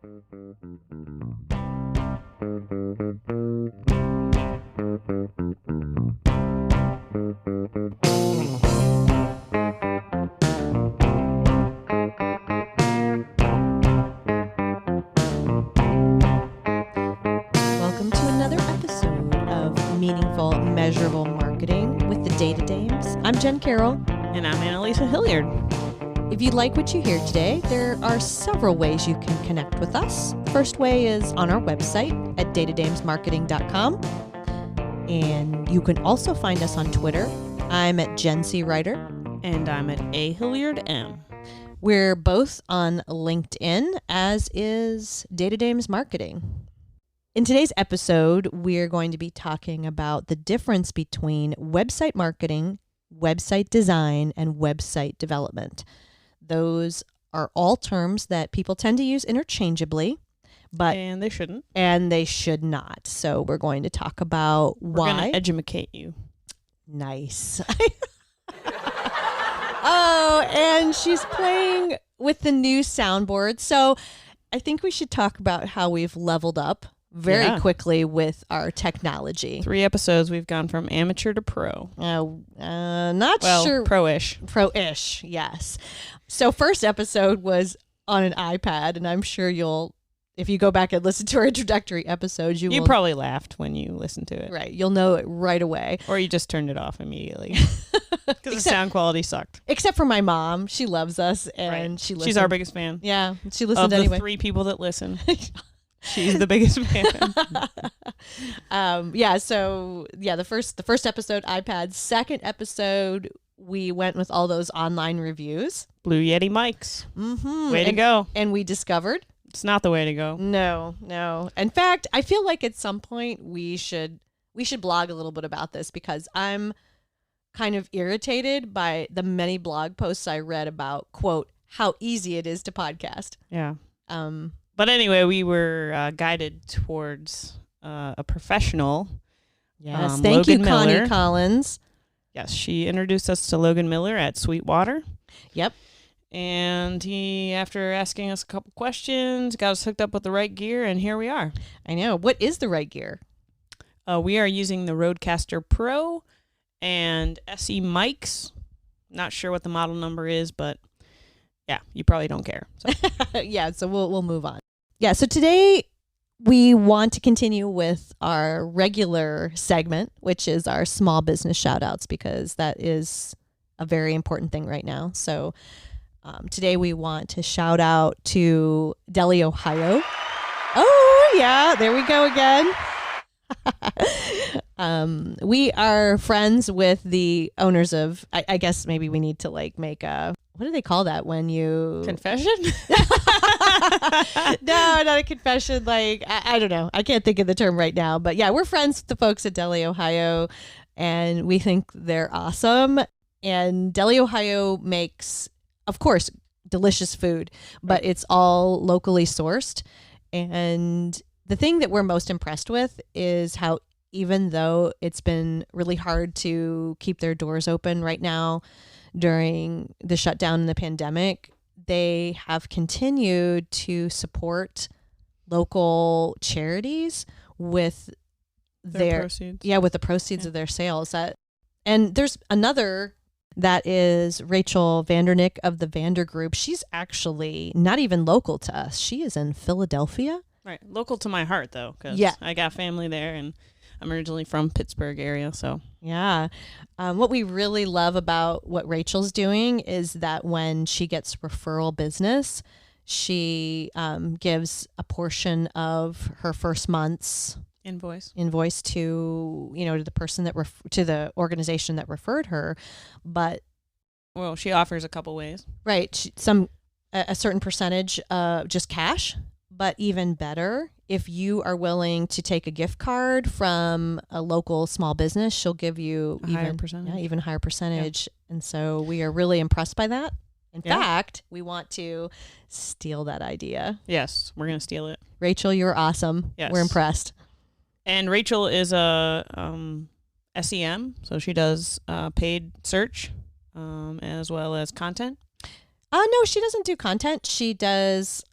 Welcome to another episode of Meaningful, Measurable Marketing with the Data Dames. I'm Jen Carroll. And I'm Annalisa Hilliard. If you like what you hear today, there are several ways you can connect with us. First way is on our website at datadamesmarketing.com. And you can also find us on Twitter. I'm at Jen C. Ryder. And I'm at A. Hilliard M. We're both on LinkedIn, as is Data Dames Marketing. In today's episode, we're going to be talking about the difference between website marketing, website design, and website development. Those are all terms that people tend to use interchangeably, And they shouldn't. And they should not. So we're going to talk about why. We're going to educate you. Nice. Oh, and she's playing with the new soundboard. So I think we should talk about how we've leveled up very quickly with our technology. 3 episodes, we've gone from amateur to pro. Not sure. Pro-ish. Pro-ish, yes. So first episode was on an iPad, and I'm sure if you go back and listen to our introductory episodes, you probably laughed when you listened to it. Right. You'll know it right away. Or you just turned it off immediately. Because the sound quality sucked. Except for my mom. She loves us, and she listens. She's our biggest fan. Yeah. She listened anyway. Of anyway. the 3 people that listen. She's the biggest fan. The first episode, iPad. Second episode, we went with all those online reviews. Blue Yeti mics. Mm-hmm. Way to go. And we discovered it's not the way to go. No. In fact, I feel like at some point we should blog a little bit about this, because I'm kind of irritated by the many blog posts I read about, quote, how easy it is to podcast. Yeah. But anyway, we were guided towards a professional. Yes, thank you, Connie Collins. Yes, she introduced us to Logan Miller at Sweetwater. Yep. And he, after asking us a couple questions, got us hooked up with the right gear, and here we are. I know. What is the right gear? We are using the Rodecaster Pro and SE mics. Not sure what the model number is, but yeah, you probably don't care. So. Yeah, so we'll move on. Yeah, so today we want to continue with our regular segment, which is our small business shout-outs, because that is a very important thing right now. So today we want to shout out to Delhi, Ohio. Oh, yeah, there we go again. We are friends with the owners of, I guess maybe we need to make a, what do they call that when you... Confession? No, not a confession. I don't know. I can't think of the term right now. But yeah, we're friends with the folks at Delhi, Ohio, and we think they're awesome. And Delhi, Ohio makes, of course, delicious food, but it's all locally sourced. And the thing that we're most impressed with is how, even though it's been really hard to keep their doors open right now during the shutdown and the pandemic, they have continued to support local charities with their proceeds. Yeah, with the proceeds of their sales. And there's another that is Rachel Vandernick of the Vander Group. She's actually not even local to us. She is in Philadelphia. Right. Local to my heart, though, because I got family there, and I'm originally from Pittsburgh area, so. Yeah. What we really love about what Rachel's doing is that when she gets referral business, she gives a portion of her first month's invoice to the person to the organization that referred her. But well, she offers a couple ways. Right. A certain percentage just cash, but even better, if you are willing to take a gift card from a local small business, she'll give you a higher percentage. Yeah, even higher percentage. Yeah. And so we are really impressed by that. In fact, we want to steal that idea. Yes, we're going to steal it. Rachel, you're awesome. Yes. We're impressed. And Rachel is a SEM, so she does paid search as well as content. No, she doesn't do content. She does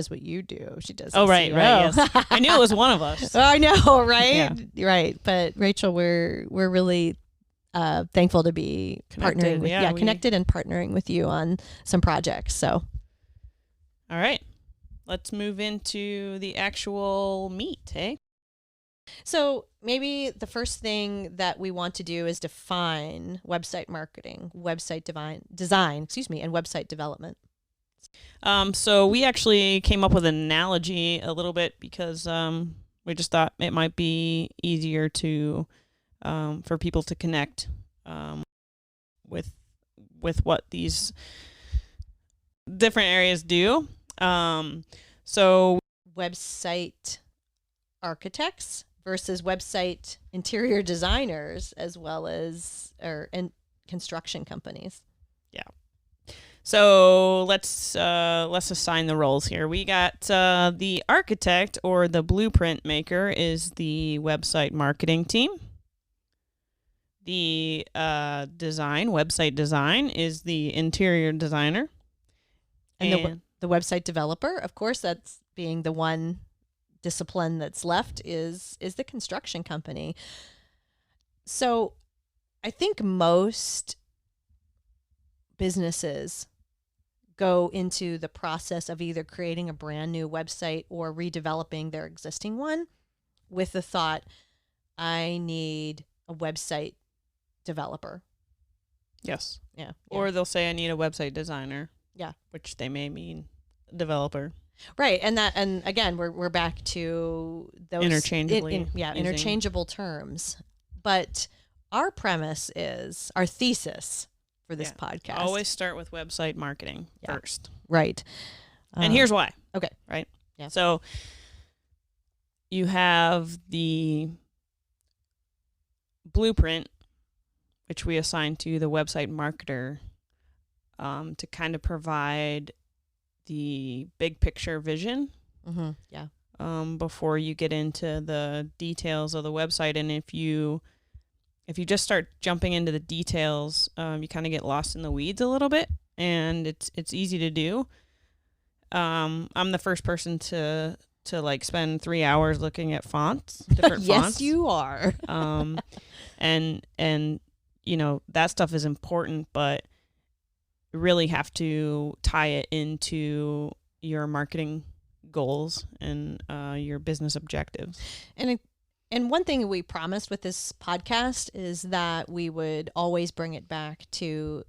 what you do. She does. Oh, right, SEO. yes. I knew it was one of us. I know, right? Yeah. Right. But Rachel, we're really thankful to be Connected, partnering with connected and partnering with you on some projects. So, all right, let's move into the actual meat, hey? So maybe the first thing that we want to do is define website marketing, website design, and website development. So we actually came up with an analogy a little bit because we just thought it might be easier to for people to connect with what these different areas do. So website architects versus website interior designers, as well as and construction companies. Yeah. So let's assign the roles here. We got the architect or the blueprint maker is the website marketing team. The website design is the interior designer. And the website developer, of course, that's being the one discipline that's left, is the construction company. So I think most businesses go into the process of either creating a brand new website or redeveloping their existing one with the thought, I need a website developer. Yes. Yeah. Or they'll say I need a website designer. Yeah. Which they may mean developer. Right. And again, we're back to those interchangeable terms. But our premise is, our thesis for this podcast. Always start with website marketing first. Right. And here's why. Okay. Right. Yeah. So you have the blueprint, which we assign to the website marketer to kind of provide the big picture vision. Mm-hmm. Yeah. Before you get into the details of the website. And if you just start jumping into the details, you kind of get lost in the weeds a little bit, and it's easy to do. I'm the first person to like spend 3 hours looking at different fonts. Yes, you are. And you know, that stuff is important, but you really have to tie it into your marketing goals and your business objectives. And one thing we promised with this podcast is that we would always bring it back to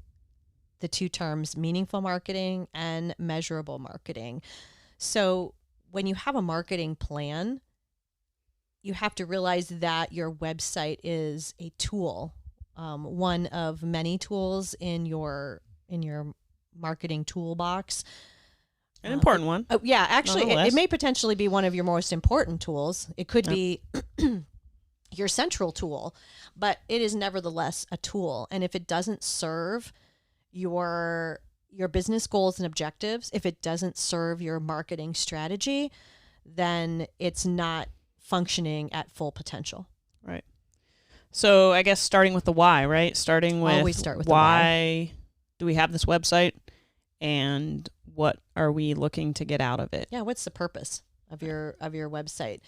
the two terms, meaningful marketing and measurable marketing. So when you have a marketing plan, you have to realize that your website is a tool, one of many tools in your marketing toolbox. An important one. Oh, yeah, actually, it may potentially be one of your most important tools. It could be your central tool, but it is nevertheless a tool. And if it doesn't serve your business goals and objectives, if it doesn't serve your marketing strategy, then it's not functioning at full potential. Right. So I guess starting with the why, right? Always start with why do we have this website, and what are we looking to get out of it? Yeah, what's the purpose of your website?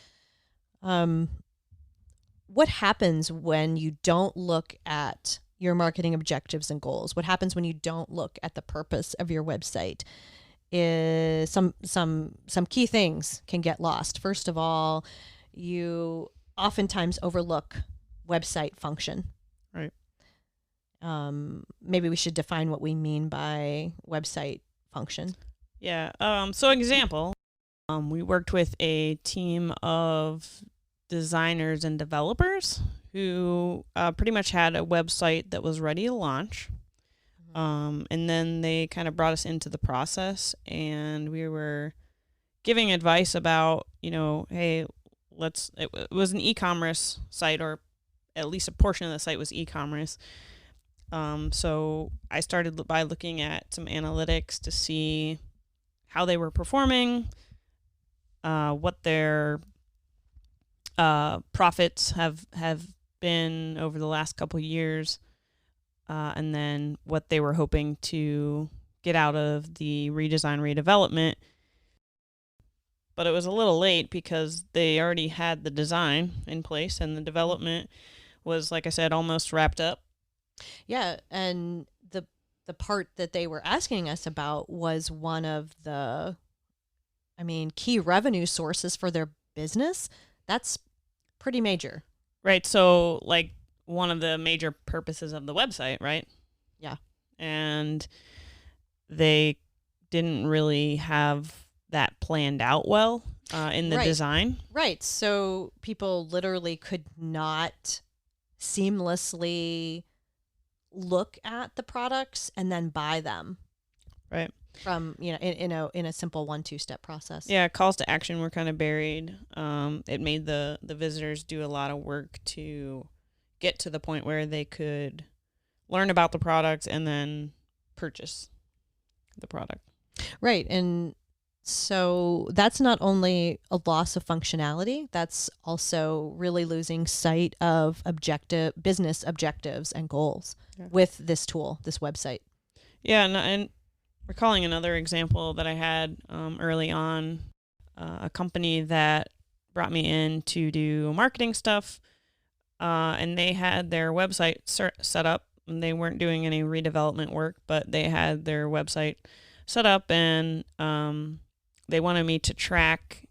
What happens when you don't look at your marketing objectives and goals? What happens when you don't look at the purpose of your website? Is some key things can get lost. First of all, you oftentimes overlook website function. Right. Maybe we should define what we mean by website function. Yeah. So example, we worked with a team of designers and developers who pretty much had a website that was ready to launch. And then they kind of brought us into the process, and we were giving advice about, hey, it was an e-commerce site, or at least a portion of the site was e-commerce. So I started by looking at some analytics to see how they were performing, what their profits have been over the last couple years, and then what they were hoping to get out of the redesign redevelopment. But it was a little late because they already had the design in place and the development was, like I said, almost wrapped up. Yeah, and the part that they were asking us about was one of the, key revenue sources for their business. That's pretty major. Right. So, like, one of the major purposes of the website, right? Yeah. And they didn't really have that planned out well in the design. Right. So people literally could not seamlessly look at the products and then buy them. Right. From, in a simple 1-2 step process. Yeah, calls to action were kind of buried. It made the visitors do a lot of work to get to the point where they could learn about the product and then purchase the product. Right. And so that's not only a loss of functionality, that's also really losing sight of business objectives and goals with this tool, this website. Yeah, and recalling another example that I had early on, a company that brought me in to do marketing stuff, and they had their website set up. And they weren't doing any redevelopment work, but they had their website set up, and they wanted me to track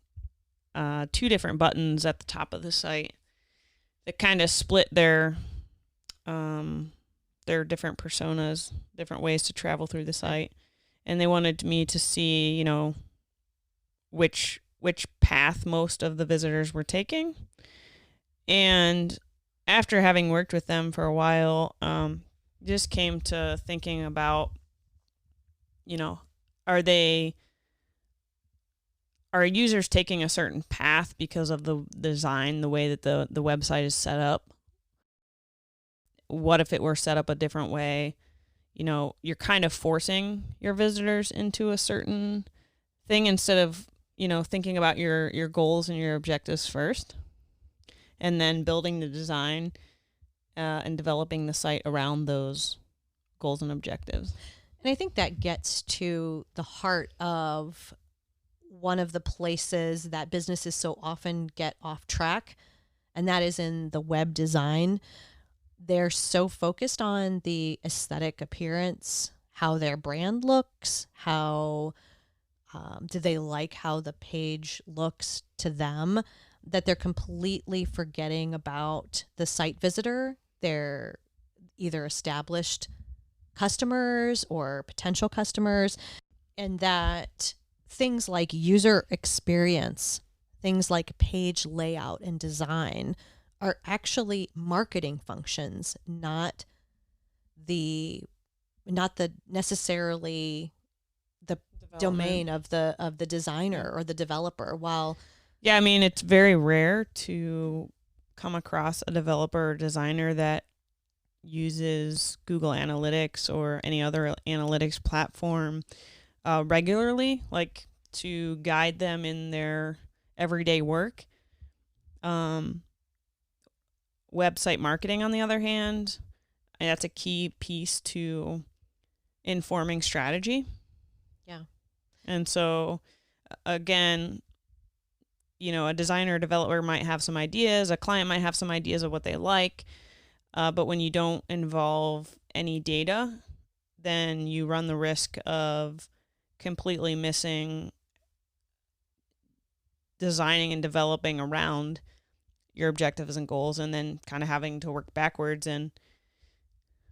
2 different buttons at the top of the site that kind of split their different personas, different ways to travel through the site. And they wanted me to see, which path most of the visitors were taking. And after having worked with them for a while, just came to thinking about, are users taking a certain path because of the design, the way that the website is set up? What if it were set up a different way? You're kind of forcing your visitors into a certain thing instead of, thinking about your goals and your objectives first, and then building the design and developing the site around those goals and objectives. And I think that gets to the heart of one of the places that businesses so often get off track, and that is in the web design. They're so focused on the aesthetic appearance, how their brand looks, how do they like how the page looks to them, that they're completely forgetting about the site visitor. They're either established customers or potential customers, and that things like user experience, things like page layout and design are actually marketing functions, not the necessarily the domain of the designer or the developer. While yeah, it's very rare to come across a developer or designer that uses Google Analytics or any other analytics platform regularly, like to guide them in their everyday work. Website marketing, on the other hand, that's a key piece to informing strategy. Yeah. And so, again, a designer or developer might have some ideas, a client might have some ideas of what they like, but when you don't involve any data, then you run the risk of completely missing designing and developing around your objectives and goals, and then kind of having to work backwards. And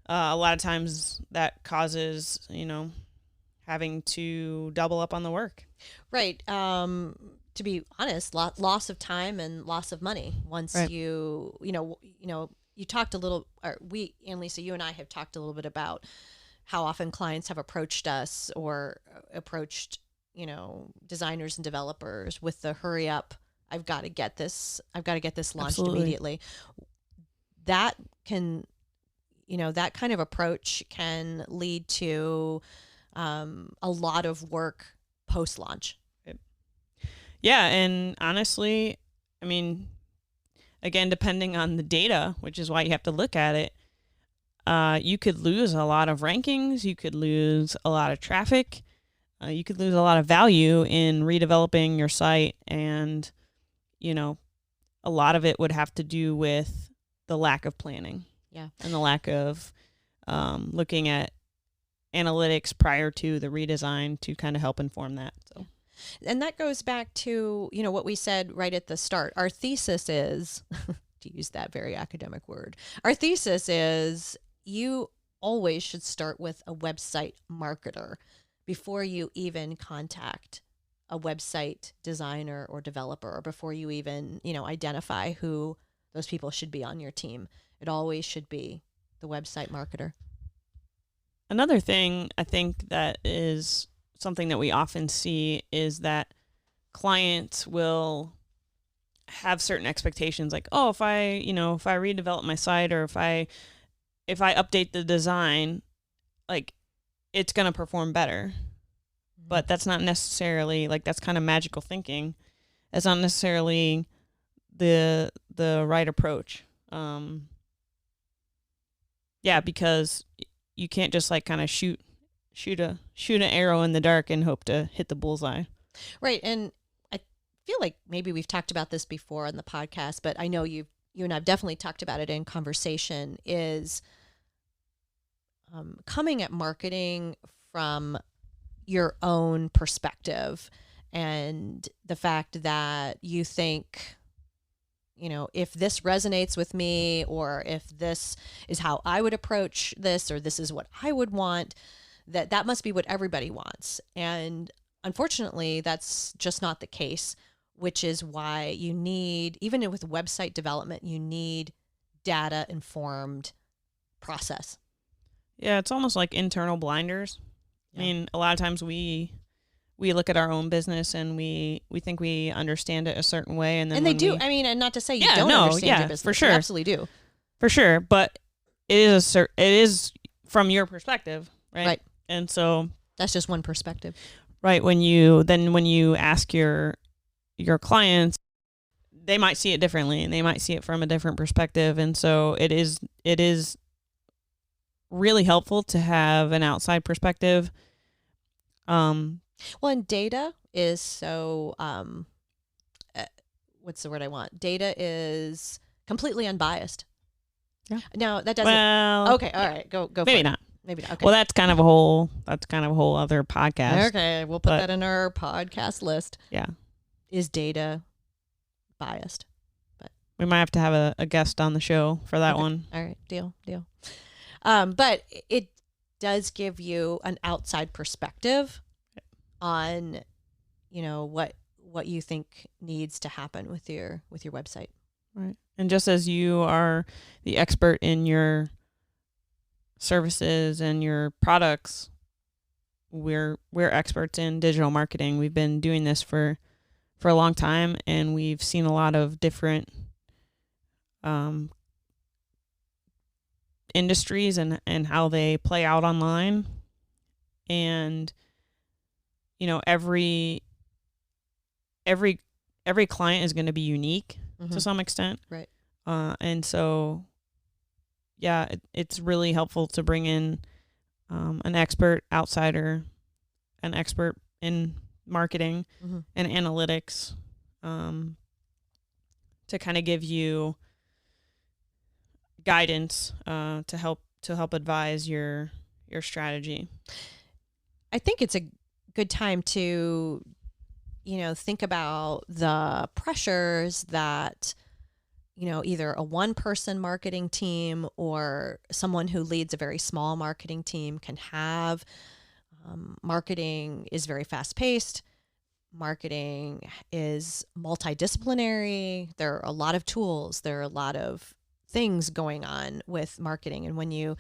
a lot of times that causes, having to double up on the work. Right. To be honest, loss of time and loss of money. Once right. you talked a little, or we, and Lisa, you and I have talked a little bit about how often clients have approached us or approached, designers and developers with the hurry up, I've got to get this launched Absolutely. immediately. That can, that kind of approach can lead to a lot of work post-launch. Yeah, and honestly, again, depending on the data, which is why you have to look at it, you could lose a lot of rankings, you could lose a lot of traffic, you could lose a lot of value in redeveloping your site. And, a lot of it would have to do with the lack of planning. Yeah. And the lack of looking at analytics prior to the redesign to kind of help inform that. So. And that goes back to, what we said right at the start. Our thesis is, to use that very academic word, our thesis is you always should start with a website marketer before you even contact a website designer or developer, or before you even, identify who those people should be on your team. It always should be the website marketer. Another thing I think that is something that we often see is that clients will have certain expectations, like, oh, if I redevelop my site, or if I update the design, like, it's going to perform better. But that's not necessarily, like, that's kind of magical thinking. It's not necessarily the right approach. Because you can't just like kind of shoot an arrow in the dark and hope to hit the bullseye. Right. And I feel like maybe we've talked about this before on the podcast, but I know you and I've definitely talked about it in conversation, is coming at marketing from your own perspective, and the fact that you think, if this resonates with me, or if this is how I would approach this, or this is what I would want, that must be what everybody wants. And unfortunately, that's just not the case, which is why you need, even with website development, you need data-informed process. Yeah, it's almost like internal blinders. Yeah. I mean, a lot of times we look at our own business and we think we understand it a certain way, and then they do. And not to say you don't understand your business, for sure, you absolutely do, for sure. But it is from your perspective, right? And so that's just one perspective, right? When you ask your clients, they might see it differently, and they might see it from a different perspective, and so it is really helpful to have an outside perspective. Well, and data is so, what's the word I want? Data is completely unbiased. Yeah. Now that doesn't. Well, okay. All right. Go. Maybe not. Maybe not. Okay. Well, that's kind of a whole other podcast. Okay. We'll put that in our podcast list. Yeah. Is data biased? But we might have to have a guest on the show for that one. All right. Deal. But it does give you an outside perspective on, what you think needs to happen with your website. Right. And just as you are the expert in your services and your products, we're experts in digital marketing. We've been doing this for a long time, and we've seen a lot of different industries and how they play out online. And every client is going to be unique to some extent, right? And so it's really helpful to bring in an expert outsider, an expert in marketing and analytics, to kind of give you guidance to help advise your strategy. I think it's a good time to, think about the pressures that, either a one-person marketing team or someone who leads a very small marketing team can have. Marketing is very fast-paced. Marketing is multidisciplinary. There are a lot of tools. There are a lot of things going on with marketing. And when you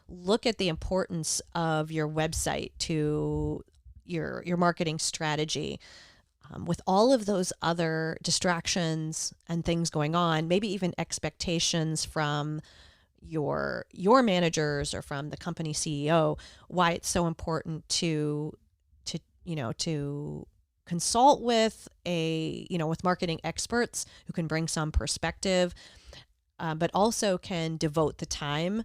look at the importance of your website to your marketing strategy, with all of those other distractions and things going on, maybe even expectations from your managers or from the company CEO, why it's so important to consult with with marketing experts who can bring some perspective, but also can devote the time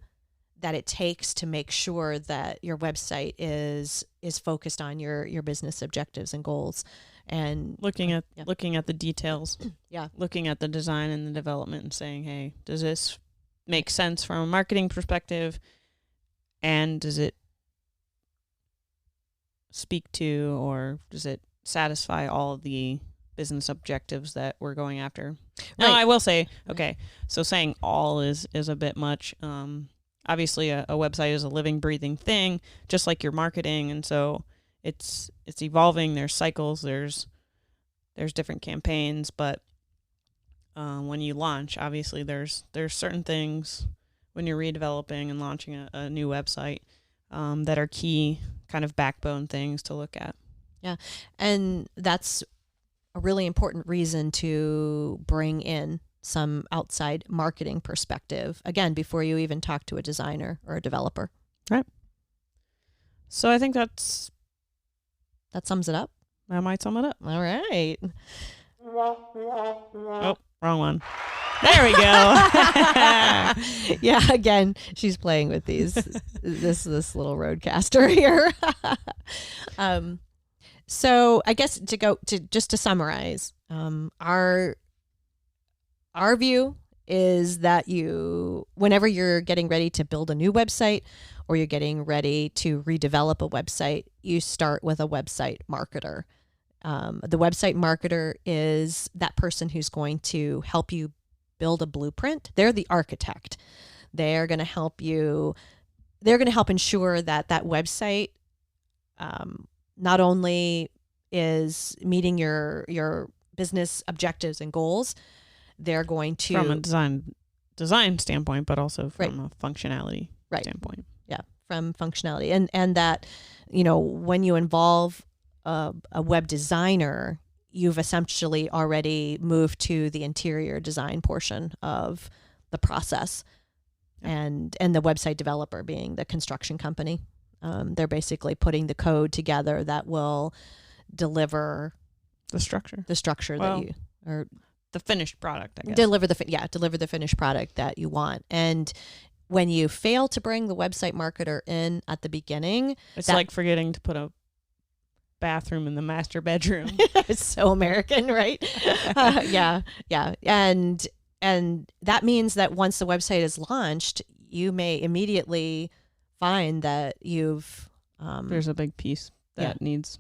it takes to make sure that your website is focused on your business objectives and goals, and looking at the details. Yeah. Looking at the design and the development and saying, hey, does this make sense from a marketing perspective? And does it speak to, or does it satisfy all of the business objectives that we're going after? Now, Right. I will say, okay, so saying all is a bit much. Obviously, a website is a living, breathing thing, just like your marketing, and so it's evolving. There's cycles. There's different campaigns, but when you launch, obviously there's certain things when you're redeveloping and launching a new website that are key kind of backbone things to look at. Yeah, and that's a really important reason to bring in some outside marketing perspective, again, before you even talk to a designer or a developer. Right. So I think that sums it up. That might sum it up. All right. Oh, wrong one. There we go. Yeah, again, she's playing with these this little roadcaster here. So I guess to summarize, our view is that whenever you're getting ready to build a new website or you're getting ready to redevelop a website, you start with a website marketer. The website marketer is that person who's going to help you build a blueprint. They're the architect. They're going to help you. They're going to help ensure that website not only is meeting your business objectives and goals, they're going to, from a design standpoint, but also from a functionality standpoint. Yeah, from functionality, and that, when you involve a web designer, you've essentially already moved to the interior design portion of the process. And the website developer being the construction company. They're basically putting the code together that will deliver the structure that you, or the finished product, I guess. Deliver the finished product that you want. And when you fail to bring the website marketer in at the beginning, it's like forgetting to put a bathroom in the master bedroom. It's so American, right? Yeah. And that means that once the website is launched, you may immediately find that you've there's a big piece that needs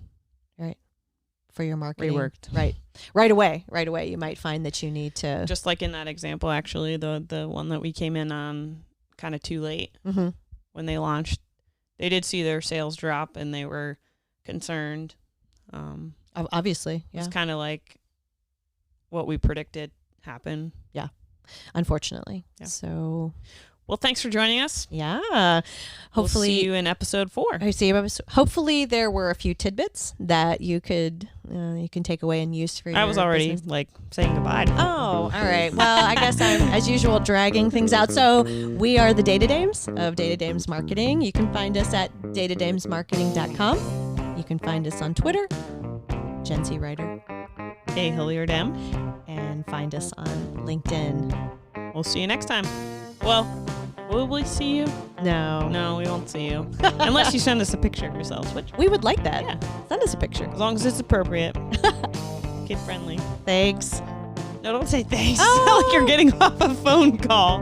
for your marketing reworked. Right away you might find that you need to, just like in that example, actually, the one that we came in on kind of too late. Mm-hmm. When they launched, they did see their sales drop and they were concerned. Obviously, yeah. It's kind of like what we predicted happened. Yeah, unfortunately. Yeah. So, well, thanks for joining us. Yeah. Hopefully, we'll see you in episode 4. Hopefully there were a few tidbits that you can take away and use for your I was already business. Saying goodbye. Oh, all right. Well, I guess I'm, as usual, dragging things out. So we are the Data Dames of Data Dames Marketing. You can find us at datadamesmarketing.com. You can find us on Twitter, Gen Z Writer, A Hilliard M, and find us on LinkedIn. We'll see you next time. Well, will we see you? No, we won't see you. Unless you send us a picture of yourselves, which we would like that. Yeah. Send us a picture. As long as it's appropriate. Kid friendly. Thanks. No, don't say thanks. Oh. Like you're getting off a phone call.